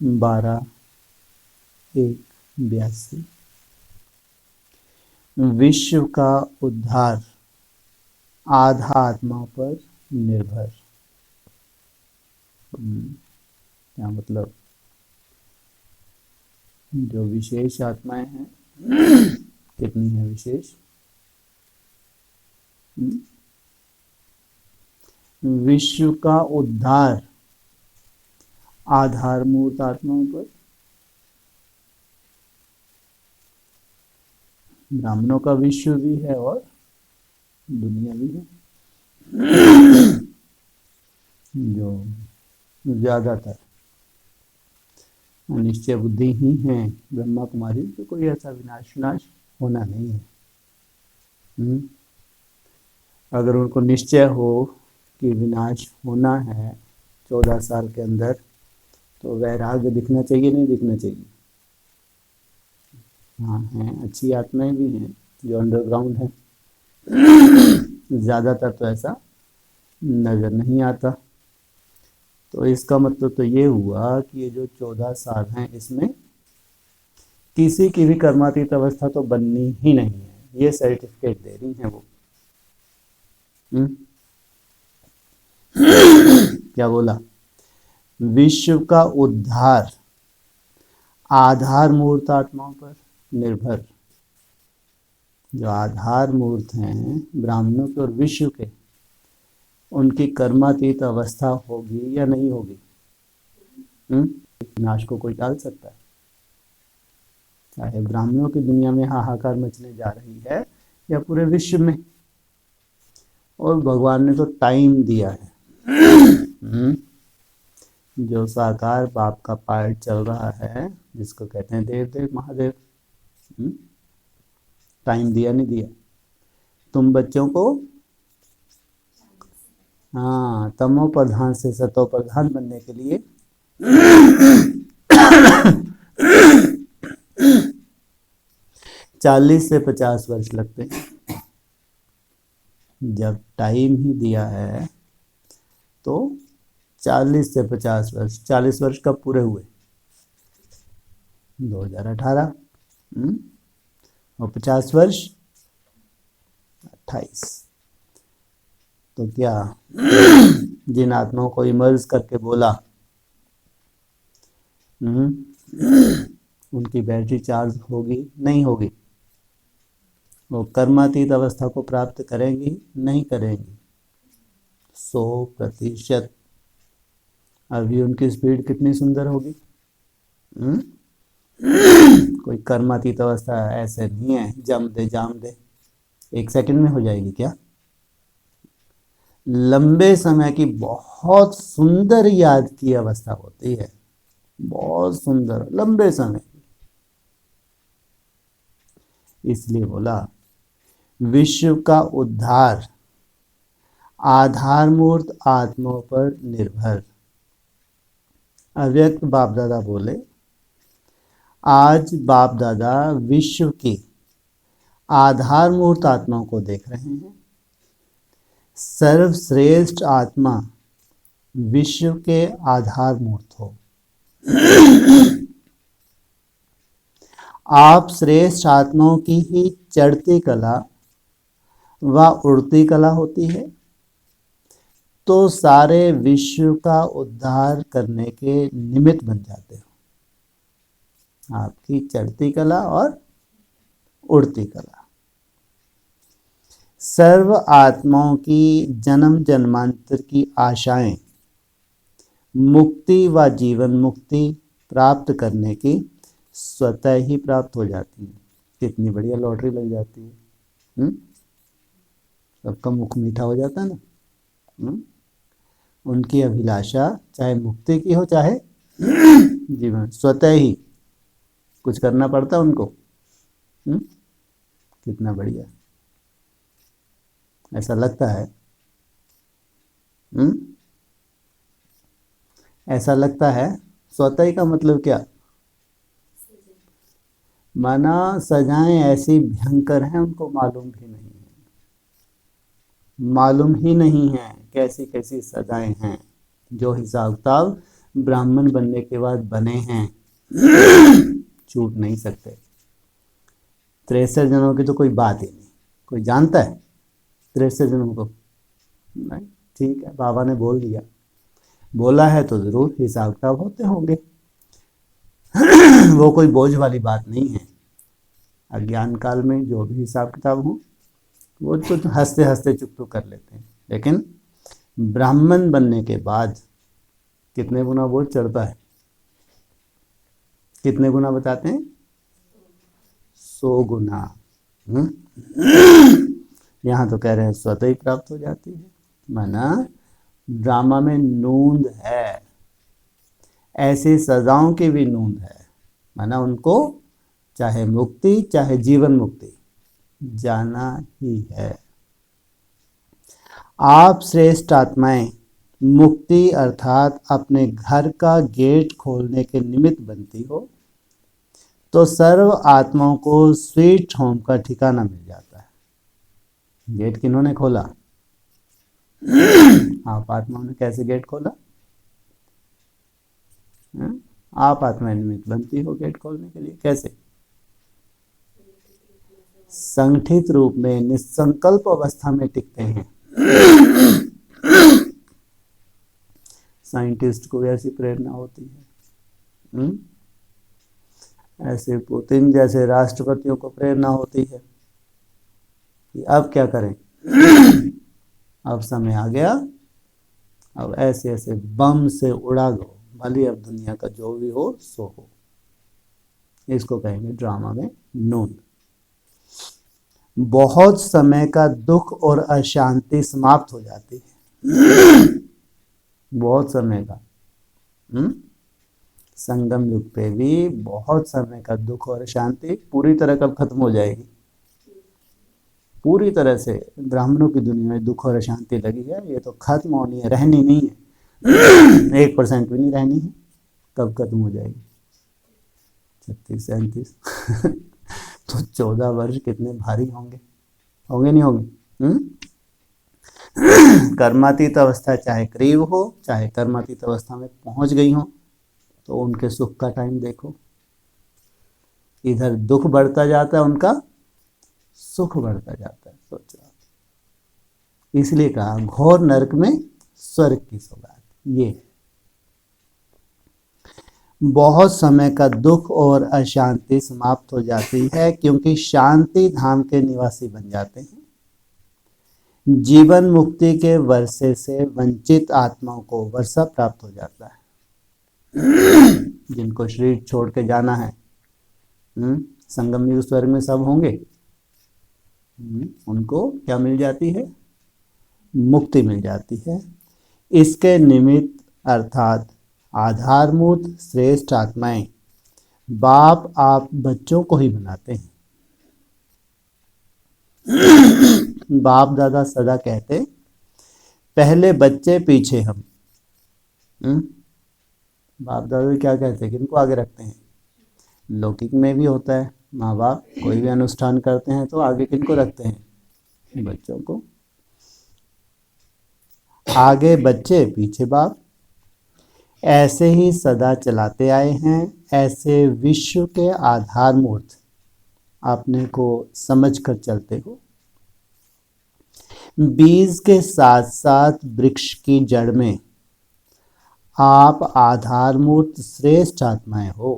12/1/82। विश्व का उद्धार आधा आत्मा पर निर्भर। क्या मतलब? जो विशेष आत्माएं हैं कितनी है विशेष? विश्व का उद्धार आधार मूर्त आत्माओं पर। ब्राह्मणों का विश्व भी है और दुनिया भी है। जो ज्यादातर निश्चय बुद्धि ही है ब्रह्मा कुमारी, तो कोई ऐसा विनाश होना नहीं है। अगर उनको निश्चय हो कि विनाश होना है 14 साल के अंदर, तो वैराग्य दिखना चाहिए नहीं दिखना चाहिए? हाँ हैं, अच्छी आत्माएं भी हैं जो अंडरग्राउंड है। ज़्यादातर तो ऐसा नज़र नहीं आता। तो इसका मतलब तो ये हुआ कि ये जो 14 साल हैं इसमें किसी की भी कर्मातीत अवस्था तो बननी ही नहीं है। ये सर्टिफिकेट दे रही हैं वो। क्या बोला? विश्व का उद्धार आधार मूर्त आत्माओं पर निर्भर। जो आधार मूर्त हैं ब्राह्मणों के और विश्व के, उनकी कर्मातीत अवस्था होगी या नहीं होगी? विनाश को कोई टाल सकता है? चाहे ब्राह्मणों की दुनिया में हाहाकार मचने जा रही है या पूरे विश्व में। और भगवान ने तो टाइम दिया है। जो साकार बाप का पार्ट चल रहा है, जिसको कहते हैं देव देव महादेव, टाइम दिया नहीं दिया? तुम बच्चों को हाँ तमो प्रधान से सतो प्रधान बनने के लिए 40 से 50 वर्ष लगते हैं। जब टाइम ही दिया है तो 40 से 50 वर्ष। 40 वर्ष कब पूरे हुए? 2018। और 50 वर्ष 28। तो क्या जिन आत्माओं को इमर्ज करके बोला उनकी बैटरी चार्ज होगी नहीं होगी? वो कर्मातीत अवस्था को प्राप्त करेंगी नहीं करेंगी? 100%। अभी उनकी स्पीड कितनी सुंदर होगी। कोई कर्मातीत अवस्था ऐसे नहीं है जम दे जाम दे 1 सेकंड में हो जाएगी क्या? लंबे समय की बहुत सुंदर याद की अवस्था होती है, बहुत सुंदर लंबे समय की। इसलिए बोला विश्व का उद्धार आधार मूर्त आत्माओं पर निर्भर। अव्यक्त बाप दादा बोले, आज बाप दादा विश्व की आधार मूर्त आत्माओं को देख रहे हैं। सर्वश्रेष्ठ आत्मा विश्व के आधार मूर्त हो। आप श्रेष्ठ आत्माओं की ही चढ़ती कला व उड़ती कला होती है, तो सारे विश्व का उद्धार करने के निमित्त बन जाते हो। आपकी चढ़ती कला और उड़ती कला सर्व आत्माओं की जन्म जन्मांतर की आशाएं मुक्ति व जीवन मुक्ति प्राप्त करने की स्वतः ही प्राप्त हो जाती है। कितनी बढ़िया लॉटरी लग जाती है। सबका मुख मीठा हो जाता है ना। उनकी अभिलाषा चाहे मुक्ति की हो चाहे जीवन, स्वतः ही कुछ करना पड़ता है उनको। कितना बढ़िया ऐसा लगता है। ऐसा लगता है। स्वतः ही का मतलब क्या? माना सजाएं ऐसी भयंकर हैं उनको मालूम भी नहीं है। मालूम ही नहीं है कैसी कैसी सजाएं हैं। जो हिसाब किताब ब्राह्मण बनने के बाद बने हैं, छूट नहीं सकते। 63 जन्मों की तो कोई बात ही नहीं। कोई जानता है 63 जन्मों को? नहीं। ठीक है, बाबा ने बोल दिया, बोला है तो जरूर हिसाब किताब होते होंगे। वो कोई बोझ वाली बात नहीं है। अज्ञान काल में जो भी हिसाब किताब हो वो तो हंसते हंसते चुप तो कर लेते हैं, लेकिन ब्राह्मण बनने के बाद कितने गुना बोझ चढ़ता है? कितने गुना बताते हैं? 100 गुना। यहाँ तो कह रहे हैं स्वतः ही प्राप्त हो जाती है। माना ड्रामा में नूंद है, ऐसी सजाओं की भी नूंद है। माना उनको चाहे मुक्ति चाहे जीवन मुक्ति जाना ही है। आप श्रेष्ठ आत्माएं मुक्ति अर्थात अपने घर का गेट खोलने के निमित्त बनती हो तो सर्व आत्माओं को स्वीट होम का ठिकाना मिल जाता है। गेट किन्होंने खोला? आप आत्माओं ने। कैसे गेट खोला? आप आत्मा निमित्त बनती हो गेट खोलने के लिए। कैसे? संगठित रूप में निसंकल्प अवस्था में टिकते हैं। साइंटिस्ट को ऐसी प्रेरणा होती है। ऐसे पुतिन जैसे राष्ट्रपतियों को प्रेरणा होती है कि अब क्या करें, अब समय आ गया, अब ऐसे ऐसे बम से उड़ा दो, भले अब दुनिया का जो भी हो सो हो। इसको कहेंगे ड्रामा में नून। बहुत समय का दुख और अशांति समाप्त हो जाती है। बहुत समय का संगम युग पे भी बहुत समय का दुख और अशांति पूरी तरह कब खत्म हो जाएगी? पूरी तरह से। ब्राह्मणों की दुनिया में दुख और अशांति लगी है, ये तो खत्म होनी है, रहनी नहीं है। 1% भी नहीं रहनी है। कब खत्म हो जाएगी? 36-37। तो 14 वर्ष कितने भारी होंगे? होंगे नहीं होंगे? कर्मातीत अवस्था चाहे करीब हो चाहे कर्मातीत अवस्था में पहुंच गई हो, तो उनके सुख का टाइम देखो। इधर दुख बढ़ता जाता है, उनका सुख बढ़ता जाता है। सोचो। इसलिए कहा घोर नरक में स्वर्ग की सौगात ये है। बहुत समय का दुख और अशांति समाप्त हो जाती है क्योंकि शांति धाम के निवासी बन जाते हैं। जीवन मुक्ति के वर्षे से वंचित आत्माओं को वर्षा प्राप्त हो जाता है। जिनको शरीर छोड़ के जाना है, संगम युग स्वर्ग में सब होंगे, उनको क्या मिल जाती है? मुक्ति मिल जाती है। इसके निमित्त अर्थात आधारभूत श्रेष्ठ आत्माएं बाप आप बच्चों को ही बनाते हैं। बाप दादा सदा कहते पहले बच्चे पीछे हम। बाप दादा क्या कहते हैं? किनको आगे रखते हैं? लौकिक में भी होता है, माँ बाप कोई भी अनुष्ठान करते हैं तो आगे किनको रखते हैं? बच्चों को। आगे बच्चे पीछे बाप, ऐसे ही सदा चलाते आए हैं। ऐसे विश्व के आधार मूर्त अपने को समझ कर चलते हो। बीज के साथ साथ वृक्ष की जड़ में आप आधारमूर्त श्रेष्ठ आत्माएं हो।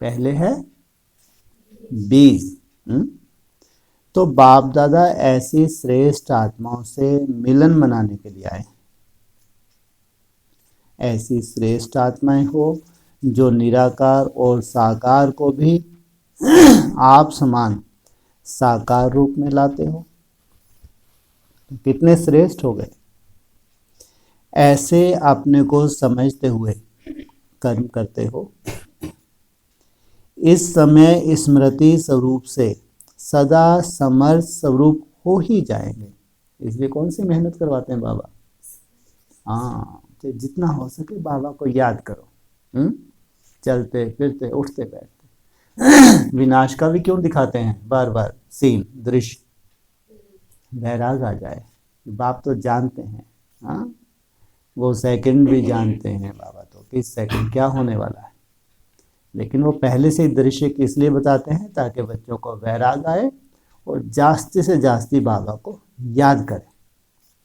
पहले है बीज। तो बाप दादा ऐसी श्रेष्ठ आत्माओं से मिलन मनाने के लिए आए। ऐसी श्रेष्ठ आत्माएं हो जो निराकार और साकार को भी आप समान साकार रूप में लाते हो। तो कितने श्रेष्ठ हो गए। ऐसे अपने को समझते हुए कर्म करते हो। इस समय स्मृति स्वरूप से सदा समर्थ स्वरूप हो ही जाएंगे। इसलिए कौन सी मेहनत करवाते हैं बाबा? हाँ, तो जितना हो सके बाबा को याद करो। चलते फिरते उठते बैठते। विनाश का भी क्यों दिखाते हैं बार बार सीन दृश्य? वैराग आ जाए। बाप तो जानते हैं। हाँ, वो सेकंड भी जानते हैं बाबा तो किस सेकंड क्या होने वाला है। लेकिन वो पहले से ही दृश्य किस लिए बताते हैं, ताकि बच्चों को वैराग आए और जास्ती से जास्ती बाबा को याद करें।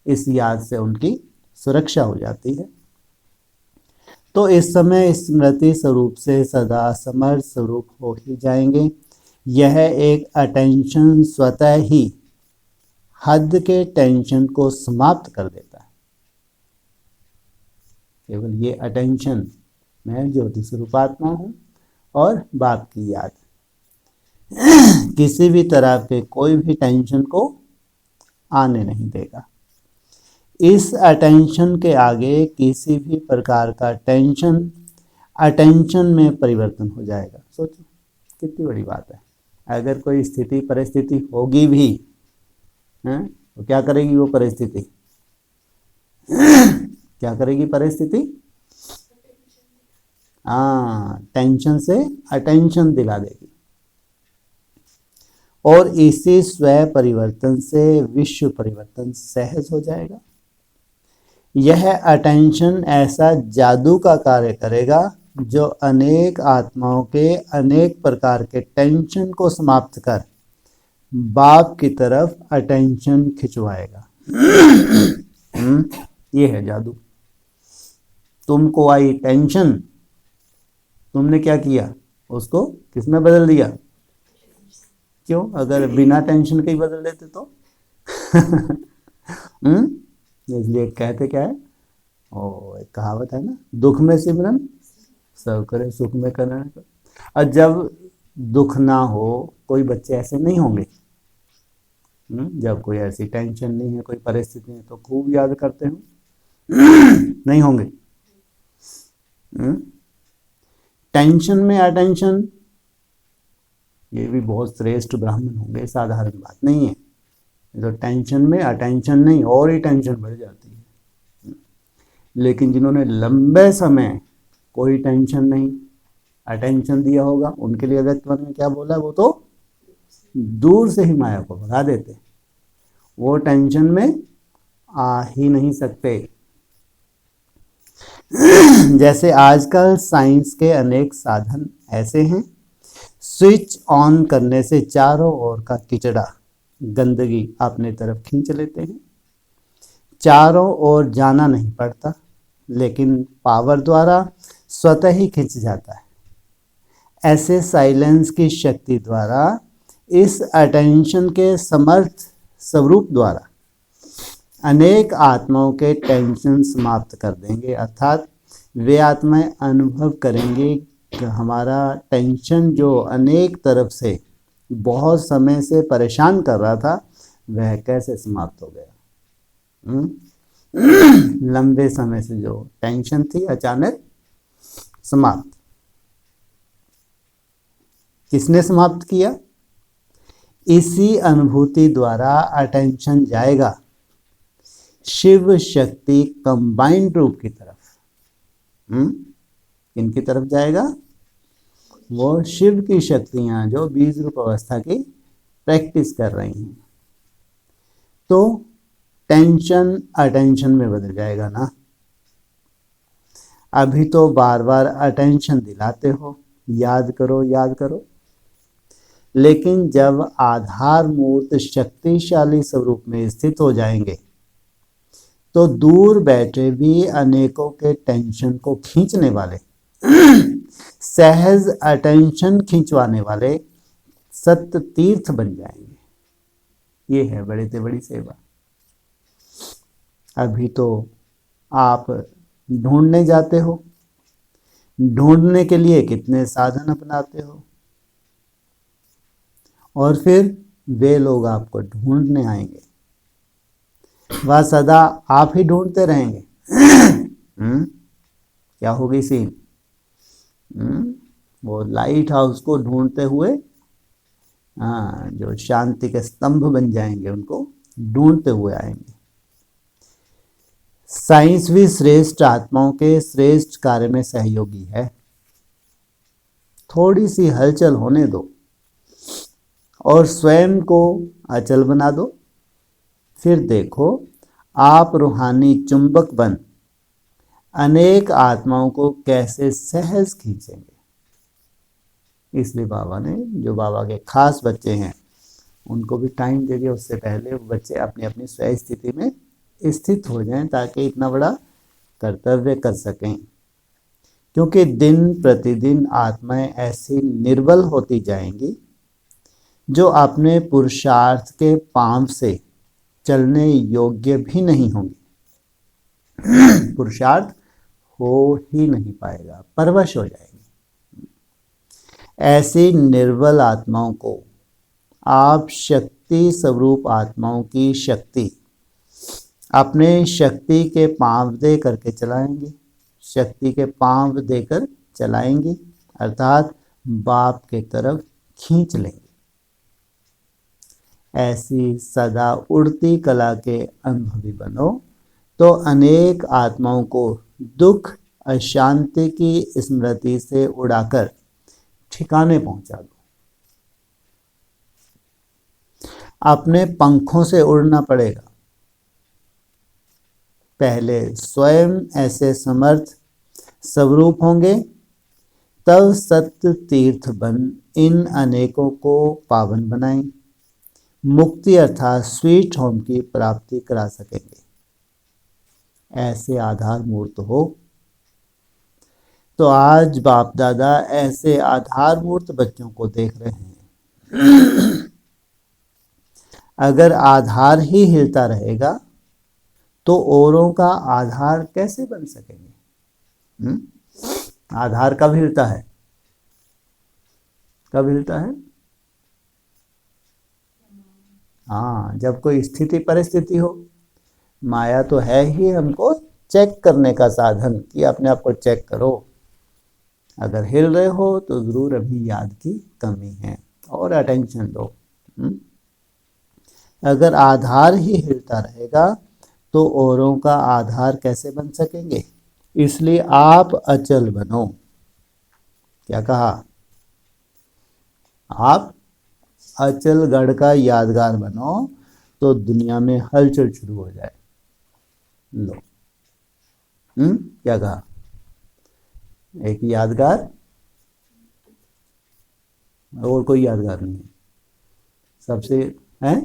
इस याद से उनकी सुरक्षा हो जाती है। तो इस समय स्मृति स्वरूप से सदा समर्थ स्वरूप हो ही जाएंगे। यह एक अटेंशन स्वतः ही हद के टेंशन को समाप्त कर देता है। केवल ये अटेंशन, मैं ज्योति स्वरूपात्मा हूँ और बाप की याद, किसी भी तरह के कोई भी टेंशन को आने नहीं देगा। इस अटेंशन के आगे किसी भी प्रकार का टेंशन अटेंशन में परिवर्तन हो जाएगा। सोचो कितनी बड़ी बात है। अगर कोई स्थिति परिस्थिति होगी भी, हैं, तो क्या करेगी वो परिस्थिति? क्या करेगी परिस्थिति? टेंशन से अटेंशन दिला देगी। और इसी स्व परिवर्तन से विश्व परिवर्तन सहज हो जाएगा। यह अटेंशन ऐसा जादू का कार्य करेगा जो अनेक आत्माओं के अनेक प्रकार के टेंशन को समाप्त कर बाप की तरफ अटेंशन खिंचवाएगा। ये है जादू। तुमको आई टेंशन, तुमने क्या किया? उसको किसमें बदल दिया? क्यों? अगर बिना टेंशन के ही बदल देते तो इसलिए कहते क्या है, एक कहावत है ना, दुख में सिमरन सब करे सुख में करना। और जब दुख ना हो, कोई बच्चे ऐसे नहीं होंगे, जब कोई ऐसी टेंशन नहीं है, कोई परिस्थिति नहीं, तो खूब याद करते हो नहीं होंगे। टेंशन में अटेंशन, ये भी बहुत श्रेष्ठ ब्राह्मण होंगे, साधारण बात नहीं है। तो टेंशन में अटेंशन नहीं, और ही टेंशन बढ़ जाती है। लेकिन जिन्होंने लंबे समय कोई टेंशन नहीं अटेंशन दिया होगा, उनके लिए अगस्त्य ने क्या बोला, वो तो दूर से ही माया को भगा देते, वो टेंशन में आ ही नहीं सकते। जैसे आजकल साइंस के अनेक साधन ऐसे हैं, स्विच ऑन करने से चारों ओर का किचड़ा गंदगी अपने तरफ खींच लेते हैं। चारों ओर जाना नहीं पड़ता, लेकिन पावर द्वारा स्वतः ही खिंच जाता है। ऐसे साइलेंस की शक्ति द्वारा, इस अटेंशन के समर्थ स्वरूप द्वारा अनेक आत्माओं के टेंशन समाप्त कर देंगे। अर्थात वे आत्माएं अनुभव करेंगे कि हमारा टेंशन जो अनेक तरफ से बहुत समय से परेशान कर रहा था, वह कैसे समाप्त हो गया। लंबे समय से जो टेंशन थी अचानक समाप्त। किसने समाप्त किया? इसी अनुभूति द्वारा अटेंशन जाएगा शिव शक्ति कंबाइंड रूप की तरफ। किनकी तरफ जाएगा? वो शिव की शक्तियां जो बीज रूप अवस्था की प्रैक्टिस कर रही हैं। तो टेंशन अटेंशन में बदल जाएगा ना। अभी तो बार बार अटेंशन दिलाते हो, याद करो याद करो, लेकिन जब आधार मूर्त शक्तिशाली स्वरूप में स्थित हो जाएंगे, तो दूर बैठे भी अनेकों के टेंशन को खींचने वाले सहज अटेंशन खींचवाने वाले सत्य तीर्थ बन जाएंगे। ये है बड़े से बड़ी सेवा। अभी तो आप ढूंढने जाते हो, ढूंढने के लिए कितने साधन अपनाते हो, और फिर वे लोग आपको ढूंढने आएंगे, वह सदा आप ही ढूंढते रहेंगे। क्या होगी सीन? वो लाइट हाउस को ढूंढते हुए, जो शांति के स्तंभ बन जाएंगे, उनको ढूंढते हुए आएंगे। साइंस भी श्रेष्ठ आत्माओं के श्रेष्ठ कार्य में सहयोगी है। थोड़ी सी हलचल होने दो और स्वयं को अचल बना दो, फिर देखो आप रूहानी चुंबक बन अनेक आत्माओं को कैसे सहज खींचेंगे। इसलिए बाबा ने, जो बाबा के खास बच्चे हैं, उनको भी टाइम दे दिया। उससे पहले वो बच्चे अपनी अपनी स्वयं स्थिति में स्थित हो जाएं ताकि इतना बड़ा कर्तव्य कर सकें। क्योंकि दिन प्रतिदिन आत्माएं ऐसी निर्बल होती जाएंगी जो अपने पुरुषार्थ के पांव से चलने योग्य भी नहीं होंगी। पुरुषार्थ हो ही नहीं पाएगा, परवश हो जाएंगे। ऐसी निर्बल आत्माओं को आप शक्ति स्वरूप आत्माओं की शक्ति अपने शक्ति के पांव दे करके चलाएंगे, शक्ति के पांव देकर चलाएंगे, अर्थात बाप के तरफ खींच लेंगे। ऐसी सदा उड़ती कला के अनुभवी बनो तो अनेक आत्माओं को दुख अशांति की स्मृति से उड़ाकर ठिकाने पहुंचा दो। अपने पंखों से उड़ना पड़ेगा। पहले स्वयं ऐसे समर्थ स्वरूप होंगे, तब सत्य तीर्थ बन इन अनेकों को पावन बनाएं, मुक्ति अर्थात स्वीट होम की प्राप्ति करा सकेंगे। ऐसे आधार मूर्त हो। तो आज बाप दादा ऐसे आधार मूर्त बच्चों को देख रहे हैं। अगर आधार ही हिलता रहेगा तो औरों का आधार कैसे बन सकेंगे। आधार कब हिलता है? कब हिलता है? हाँ, जब कोई स्थिति परिस्थिति हो। माया तो है ही हमको चेक करने का साधन कि अपने आप को चेक करो। अगर हिल रहे हो तो जरूर अभी याद की कमी है और अटेंशन दो। अगर आधार ही हिलता रहेगा तो औरों का आधार कैसे बन सकेंगे। इसलिए आप अचल बनो। क्या कहा? आप अचल गढ़ का यादगार बनो तो दुनिया में हलचल शुरू हो जाए। लो, क्या कहा? एक यादगार और कोई यादगार नहीं है। सबसे है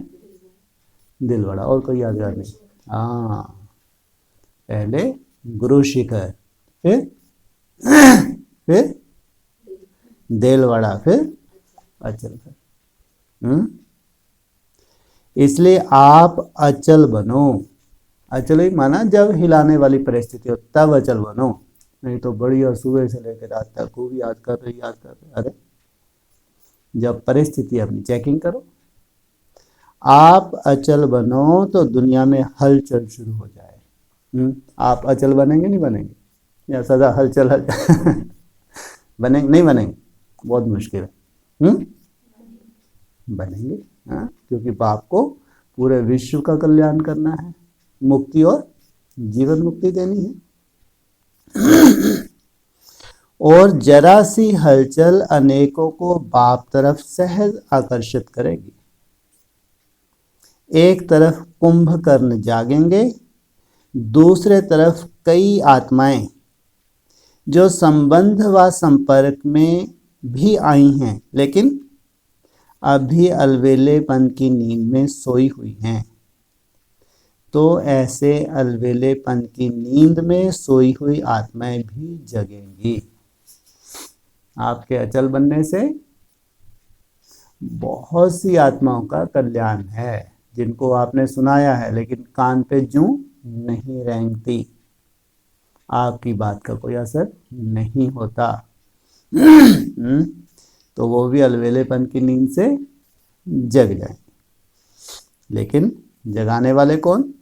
दिल बड़ा, और कोई यादगार नहीं। हाँ, पहले गुरु शिखर, फिर दिल बड़ा, फिर अचल कर। इसलिए आप अचल बनो। अचल ही माना जब हिलाने वाली परिस्थिति हो तब अचल बनो, नहीं तो बढ़िया सुबह से लेकर रात तक खूब याद कर रहे। अरे जब परिस्थिति अपनी चेकिंग करो। आप अचल बनो तो दुनिया में हलचल शुरू हो जाए। आप अचल बनेंगे नहीं बनेंगे, या सदा हलचल बनेंगे नहीं बनेंगे? बहुत मुश्किल है। बनेंगे, हाँ, क्योंकि बाप को पूरे विश्व का कल्याण करना है, मुक्ति और जीवन मुक्ति देनी है। और जरा सी हलचल अनेकों को बाप तरफ सहज आकर्षित करेगी। एक तरफ कुंभकर्ण जागेंगे, दूसरे तरफ कई आत्माएं जो संबंध व संपर्क में भी आई हैं लेकिन अभी अलवेलेपन की नींद में सोई हुई हैं। तो ऐसे अलवेलेपन की नींद में सोई हुई आत्माएं भी जगेंगी। आपके अचल बनने से बहुत सी आत्माओं का कल्याण है, जिनको आपने सुनाया है लेकिन कान पे जूं नहीं रेंगती, आपकी बात का कोई असर नहीं होता। तो वो भी अलवेलेपन की नींद से जग जाए। लेकिन जगाने वाले कौन?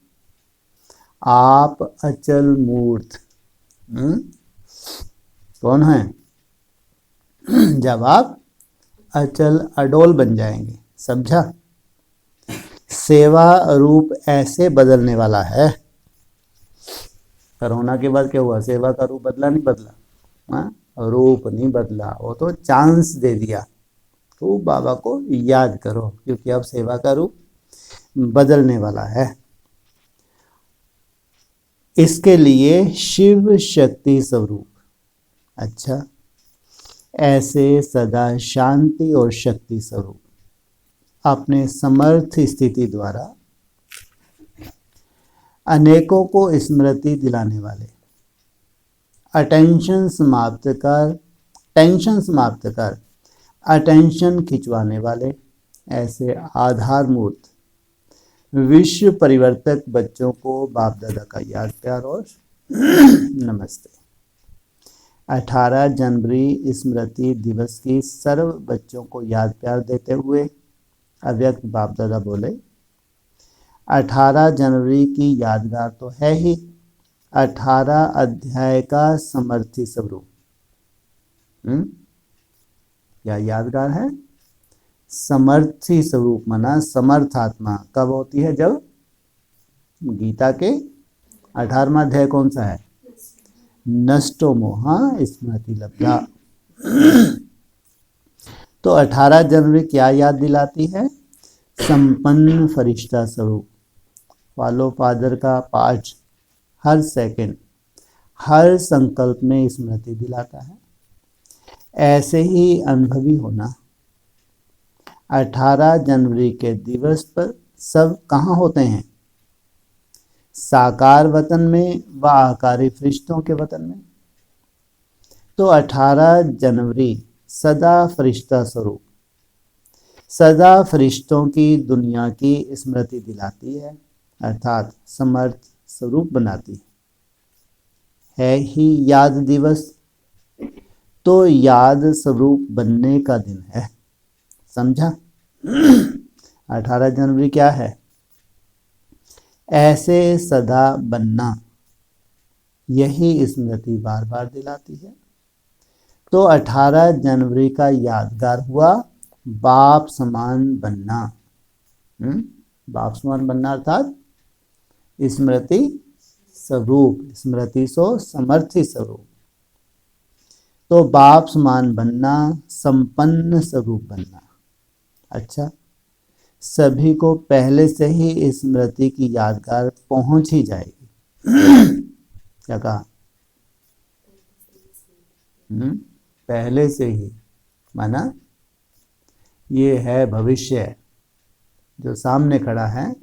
आप अचल मूर्त। कौन है? जब आप अचल अडोल बन जाएंगे। समझा? सेवा रूप ऐसे बदलने वाला है। कोरोना के बाद क्या हुआ? सेवा का रूप बदला नहीं बदला? हाँ, रूप नहीं बदला, वो तो चांस दे दिया। तो बाबा को याद करो, क्योंकि अब सेवा का रूप बदलने वाला है। इसके लिए शिव शक्ति स्वरूप। अच्छा, ऐसे सदा शांति और शक्ति स्वरूप अपने समर्थ स्थिति द्वारा अनेकों को स्मृति दिलाने वाले, टेंशन समाप्त कर अटेंशन खिंचवाने वाले, ऐसे आधारमूर्त विश्व परिवर्तक बच्चों को बाप दादा का याद प्यार और नमस्ते। 18 जनवरी स्मृति दिवस की सर्व बच्चों को याद प्यार देते हुए अव्यक्त बाप दादा बोले, 18 जनवरी की यादगार तो है ही 18 अध्याय का समर्थी स्वरूप। क्या यादगार है? समर्थी स्वरूप माना समर्थ आत्मा कब होती है? जब गीता के 18वां अध्याय कौन सा है? नष्टो मोहा स्मृति लब्धा। तो 18 जनवरी क्या याद दिलाती है? संपन्न फरिश्ता स्वरूप। फॉलो फादर का पाठ हर सेकंड, हर संकल्प में स्मृति दिलाता है। ऐसे ही अनुभवी होना। 18 जनवरी के दिवस पर सब कहाँ होते हैं? साकार वतन में व आकारी फरिश्तों के वतन में। तो 18 जनवरी सदा फरिश्ता स्वरूप, सदा फरिश्तों की दुनिया की स्मृति दिलाती है, अर्थात समर्थ स्वरूप बनाती है ही याद दिवस। तो याद स्वरूप बनने का दिन है, समझा? 18 जनवरी क्या है? ऐसे सदा बनना, यही स्मृति बार बार दिलाती है। तो 18 जनवरी का यादगार हुआ बाप समान बनना। बाप समान बनना अर्थात स्मृति स्वरूप, स्मृति सो समर्थी स्वरूप। तो बाप समान बनना, संपन्न स्वरूप बनना। अच्छा, सभी को पहले से ही स्मृति की यादगार पहुंच ही जाएगी। क्या कहा? पहले से ही माना ये है भविष्य जो सामने खड़ा है,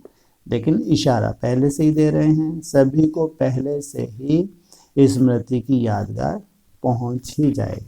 लेकिन इशारा पहले से ही दे रहे हैं। सभी को पहले से ही स्मृति की यादगार पहुंच ही जाएगी।